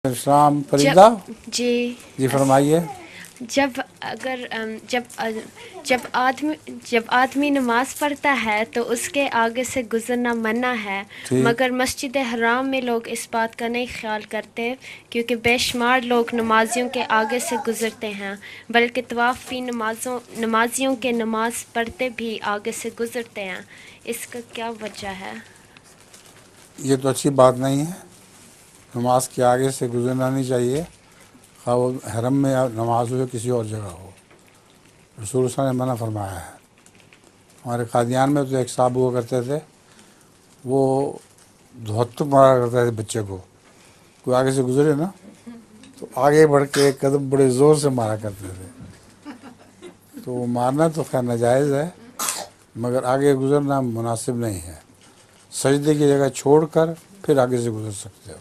السلام فریدہ جی فرمائیے۔ جب آدمی نماز پڑھتا ہے تو اس کے آگے سے گزرنا منع ہے، ٹھیک، مگر مسجد حرام میں لوگ اس بات کا نہیں خیال کرتے کیونکہ بے شمار لوگ نمازیوں کے آگے سے گزرتے ہیں، بلکہ طواف بھی نمازیوں کے نماز پڑھتے بھی آگے سے گزرتے ہیں۔ اس کا کیا وجہ ہے؟ یہ تو اچھی بات نہیں ہے، نماز کے آگے سے گزرنا نہیں چاہیے، خواہ وہ حرم میں یا نماز ہو یا کسی اور جگہ ہو۔ رسول صلی اللہ علیہ وسلم نے منع فرمایا ہے۔ ہمارے قادیان میں تو ایک صاحب ہوا کرتے تھے، وہ دھوتر مارا کرتے تھے بچے کو، کوئی آگے سے گزرے نا تو آگے بڑھ کے ایک قدم بڑے زور سے مارا کرتے تھے۔ تو وہ مارنا تو خیر ناجائز ہے، مگر آگے گزرنا مناسب نہیں ہے۔ سجدے کی جگہ چھوڑ کر پھر آگے سے گزر سکتے ہو۔